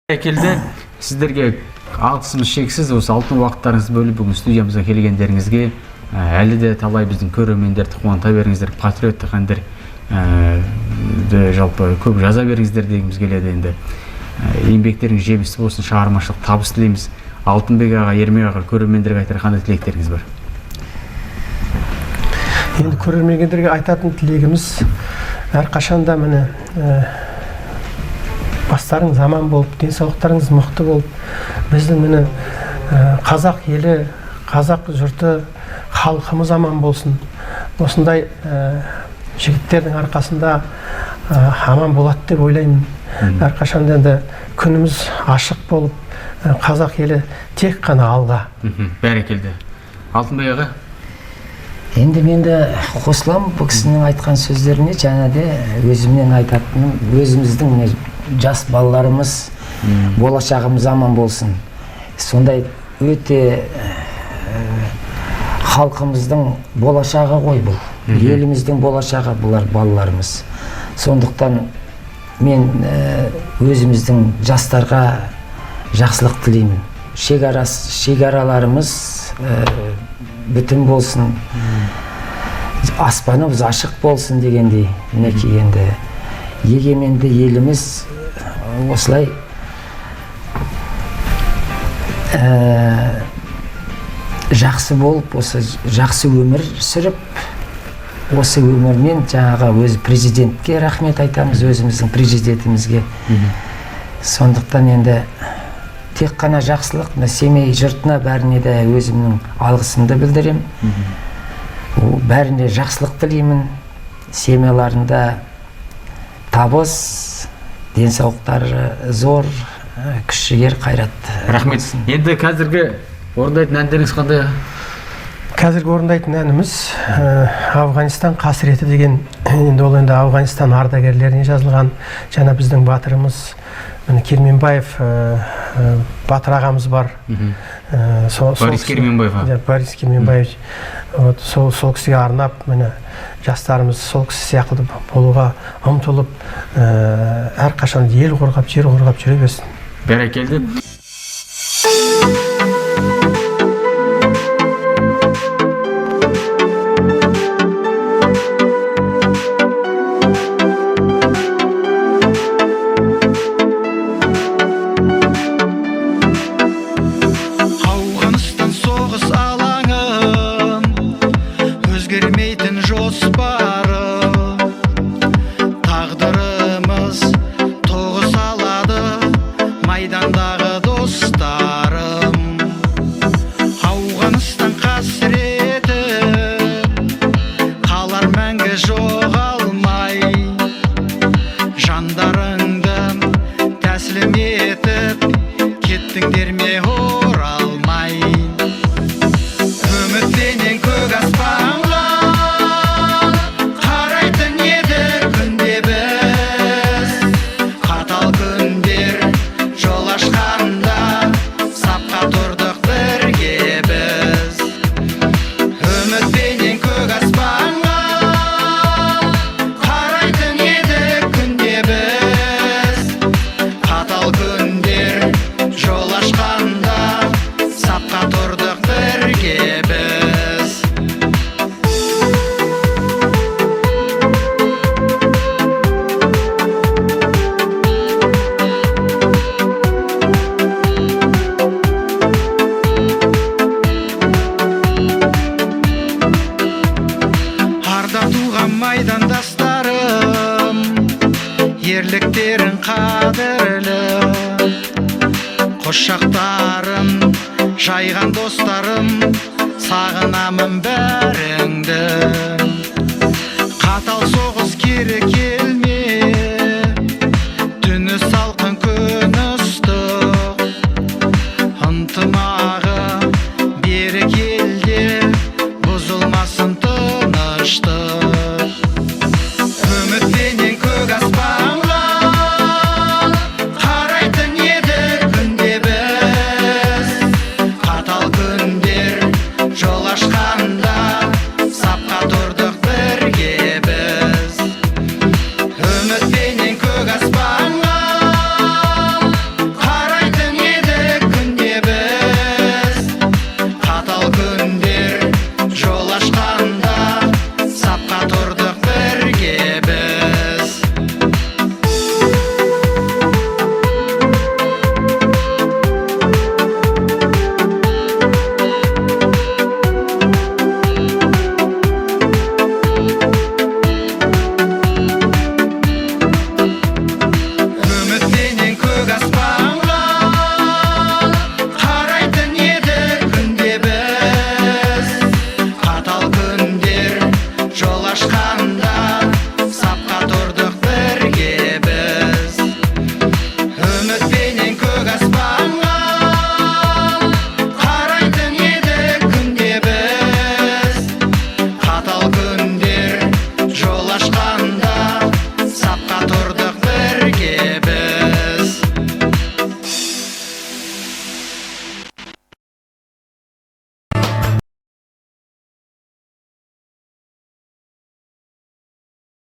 Келді сіздерге алғысымыз шексіз. Осы алтын уақыттарыңызды бөліп бүгін студиямызға келгендеріңізге, әлі де талай біздің көрермендерді қуанта беріңіздер, патриоттық әндер жалпы көп жаза беріңіздер дегіміз келеді. Енді еңбектеріңіз жемісті болсын, шығармашылық табыс тілейміз. Алтынбек аға, Ермек аға, көрермендерге айтар қандай тілектеріңіз бар? Енді көрермендерге айтатын тілегіміз әрқашанда міне бастарыңыз аман болып, денсаулықтарыңыз мықты болып, біздің міне қазақ елі, қазақ жұрты, халқымыз аман болсын. Осындай жігіттердің арқасында аман болады деп ойлаймын. Әрқашанда енді күніміз ашық болып, қазақ елі тек қана алға. Бәрекелді. Алтынбек аға? Енді мен де қосылам бұл кісінің айтқан сөздеріне. Және де өзімнен айтатыным, өзіміздің жас балаларымыз, болашағымыз аман болсын. Сондай өте халқымыздың болашағы ғой бұл. Еліміздің болашағы бұлар балаларымыз. Сондықтан мен өзіміздің жастарға жақсылық тілеймін. Шекараларымыз бүтін болсын, аспанымыз ашық болсын дегендей. Мінекей енді егеменді еліміз осылай жақсы болып, осы жақсы өмір сүріп, осы өмірмен жаңағы өз президентке рахмет айтамыз, өзіміздің президентімізге. Сондықтан енді тек қана жақсылық, Семей жұртына бәріне де өзімнің алғысымды білдірем. Бәріне жақсылық тілеймін. Семьяларында табыс, денсаулықтары зор, күш-жігер, қайрат. Рахмет. Енді қазіргі орындайтын әндеріңіз қандай? Қазіргі орындайтын әніміз Афганистан қасіреті деген. Енді ол енді Афганистан ардагерлеріне жазылған. Жаңа біздің батырымыз Керменбаев батыр ағамыз бар. Борис Керменбаев. Борис Керменбаев. Сол кісіге арнап, жастарымыз сол кісі сияқты болуға ұмтылып, әрқашан ел қорғап, жер қорғап жүре берсін. Бәрекелді. Майдандастарым, ерліктерің қадірлі, құшақтарым, жайған достарым, сағынамын бәріңді. Қатал соғыс кері келме, түні салқын күн ысты,